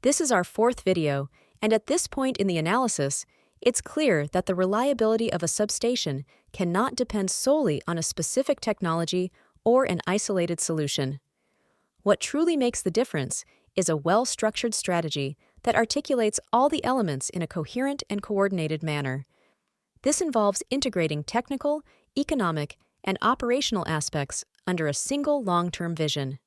This is our fourth video, and at this point in the analysis, it's clear that the reliability of a substation cannot depend solely on a specific technology or an isolated solution. What truly makes the difference is a well-structured strategy that articulates all the elements in a coherent and coordinated manner. This involves integrating technical, economic, and operational aspects under a single long-term vision.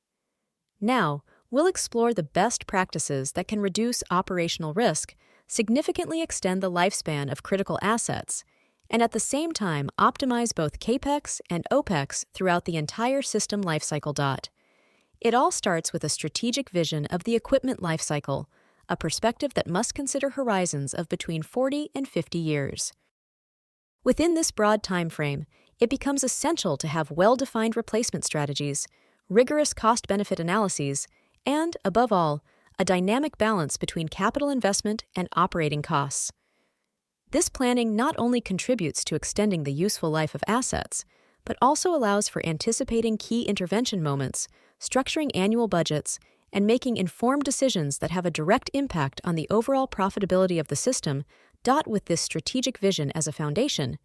Now, we'll explore the best practices that can reduce operational risk, significantly extend the lifespan of critical assets, and at the same time optimize both CAPEX and OPEX throughout the entire system lifecycle. It all starts with a strategic vision of the equipment lifecycle, a perspective that must consider horizons of between 40 and 50 years. Within this broad time frame, it becomes essential to have well-defined replacement strategies, rigorous cost-benefit analyses, and, above all, a dynamic balance between capital investment and operating costs. This planning not only contributes to extending the useful life of assets, but also allows for anticipating key intervention moments, structuring annual budgets, and making informed decisions that have a direct impact on the overall profitability of the system. With this strategic vision as a foundation,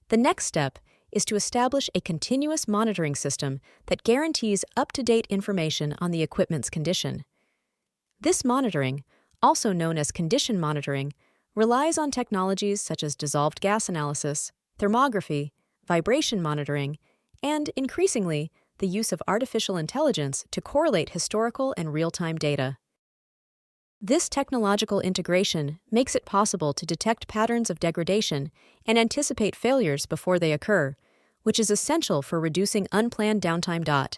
the next step is to establish a continuous monitoring system that guarantees up-to-date information on the equipment's condition. This monitoring, also known as condition monitoring, relies on technologies such as dissolved gas analysis, thermography, vibration monitoring, and, increasingly, the use of artificial intelligence to correlate historical and real-time data. This technological integration makes it possible to detect patterns of degradation and anticipate failures before they occur, which is essential for reducing unplanned downtime.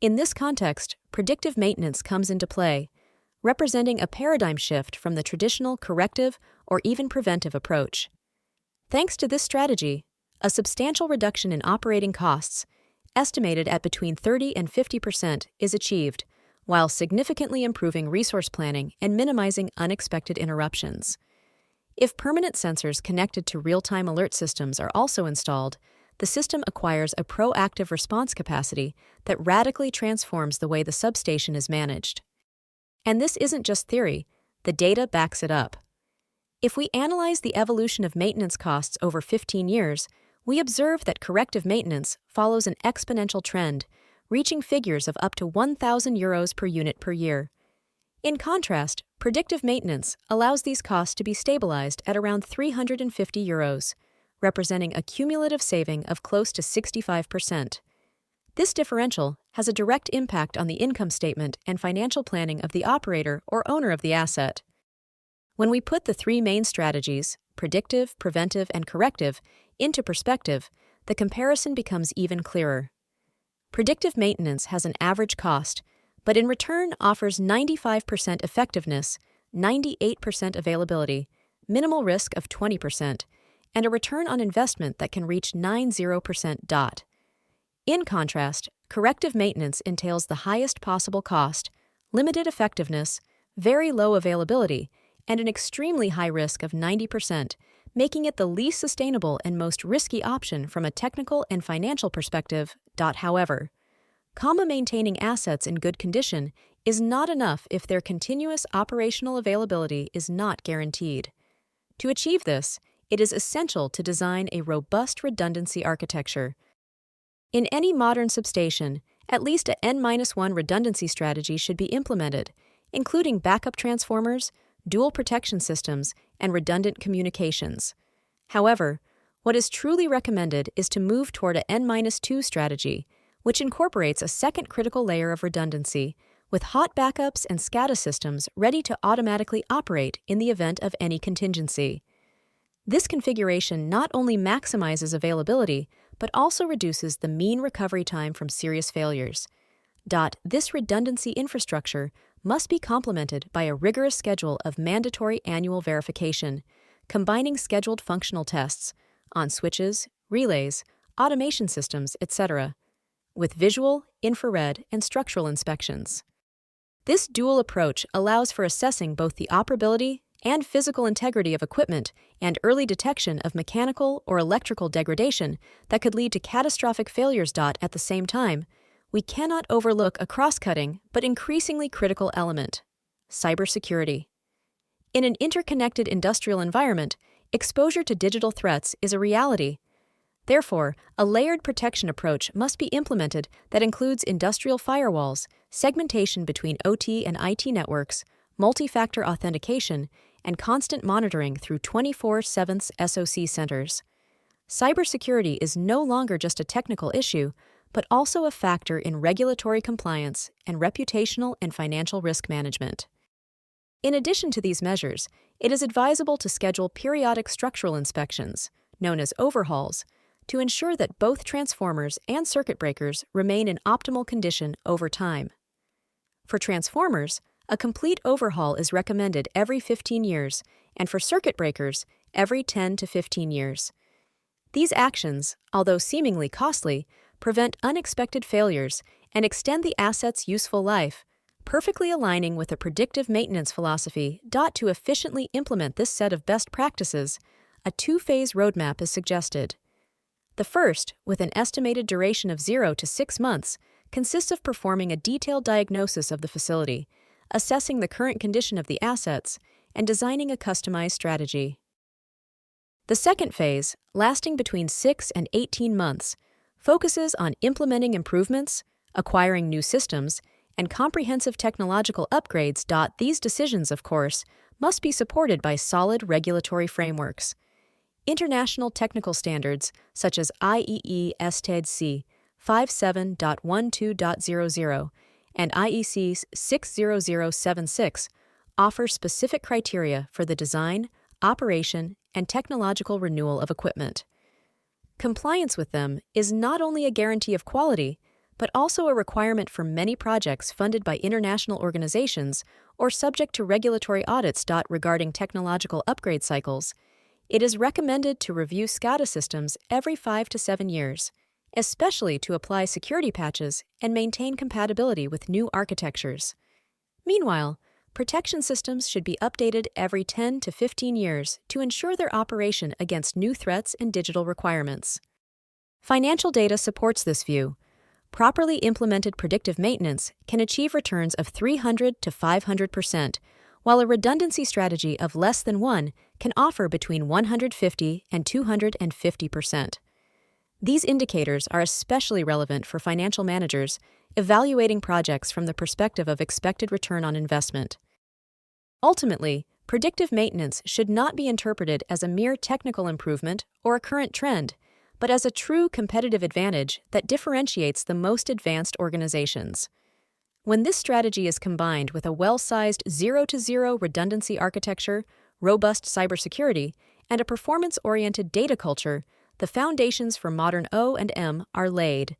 In this context, predictive maintenance comes into play, representing a paradigm shift from the traditional corrective or even preventive approach. Thanks to this strategy, a substantial reduction in operating costs, estimated at between 30 and 50%, is achieved, while significantly improving resource planning and minimizing unexpected interruptions. If permanent sensors connected to real-time alert systems are also installed, the system acquires a proactive response capacity that radically transforms the way the substation is managed. And this isn't just theory, the data backs it up. If we analyze the evolution of maintenance costs over 15 years, we observe that corrective maintenance follows an exponential trend, reaching figures of up to €1,000 per unit per year. In contrast, predictive maintenance allows these costs to be stabilized at around €350, representing a cumulative saving of close to 65%. This differential has a direct impact on the income statement and financial planning of the operator or owner of the asset. When we put the three main strategies, predictive, preventive, and corrective, into perspective, the comparison becomes even clearer. Predictive maintenance has an average cost, but in return offers 95% effectiveness, 98% availability, minimal risk of 20%, and a return on investment that can reach 90%. In contrast, corrective maintenance entails the highest possible cost, limited effectiveness, very low availability, and an extremely high risk of 90%, making it the least sustainable and most risky option from a technical and financial perspective. However, maintaining assets in good condition is not enough if their continuous operational availability is not guaranteed. To achieve this, it is essential to design a robust redundancy architecture. In any modern substation, at least a N-1 redundancy strategy should be implemented, including backup transformers, dual protection systems, and redundant communications. However, what is truly recommended is to move toward a N-2 strategy, which incorporates a second critical layer of redundancy, with hot backups and SCADA systems ready to automatically operate in the event of any contingency. This configuration not only maximizes availability, but also reduces the mean recovery time from serious failures. This redundancy infrastructure must be complemented by a rigorous schedule of mandatory annual verification, combining scheduled functional tests on switches, relays, automation systems, etc., with visual, infrared, and structural inspections. This dual approach allows for assessing both the operability and physical integrity of equipment and early detection of mechanical or electrical degradation that could lead to catastrophic failures. At the same time, we cannot overlook a cross-cutting but increasingly critical element: cybersecurity. In an interconnected industrial environment, exposure to digital threats is a reality. Therefore, a layered protection approach must be implemented that includes industrial firewalls, segmentation between OT and IT networks, multi-factor authentication, and constant monitoring through 24/7 SOC centers. Cybersecurity is no longer just a technical issue, but also a factor in regulatory compliance and reputational and financial risk management. In addition to these measures, it is advisable to schedule periodic structural inspections, known as overhauls, to ensure that both transformers and circuit breakers remain in optimal condition over time. For transformers, a complete overhaul is recommended every 15 years, and for circuit breakers, every 10 to 15 years. These actions, although seemingly costly, prevent unexpected failures and extend the asset's useful life, perfectly aligning with a predictive maintenance philosophy. To efficiently implement this set of best practices, a two-phase roadmap is suggested. The first, with an estimated duration of 0 to 6 months, consists of performing a detailed diagnosis of the facility, assessing the current condition of the assets, and designing a customized strategy. The second phase, lasting between 6 and 18 months, focuses on implementing improvements, acquiring new systems, and comprehensive technological upgrades. These decisions, of course, must be supported by solid regulatory frameworks. International technical standards, such as IEE STADC 57.12.00 and IEC 60076, offer specific criteria for the design, operation, and technological renewal of equipment. Compliance with them is not only a guarantee of quality, but also a requirement for many projects funded by international organizations or subject to regulatory audits. Regarding technological upgrade cycles, it is recommended to review SCADA systems every 5 to 7 years, especially to apply security patches and maintain compatibility with new architectures. Meanwhile, protection systems should be updated every 10 to 15 years to ensure their operation against new threats and digital requirements. Financial data supports this view. Properly implemented predictive maintenance can achieve returns of 300 to 500%, while a redundancy strategy of less than 1 can offer between 150 and 250%. These indicators are especially relevant for financial managers evaluating projects from the perspective of expected return on investment. Ultimately, predictive maintenance should not be interpreted as a mere technical improvement or a current trend, but as a true competitive advantage that differentiates the most advanced organizations. When this strategy is combined with a well-sized 0-to-0 redundancy architecture, robust cybersecurity, and a performance-oriented data culture, the foundations for modern O&M are laid.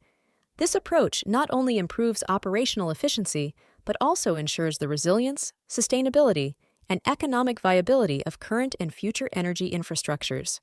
This approach not only improves operational efficiency, but also ensures the resilience, sustainability, and economic viability of current and future energy infrastructures.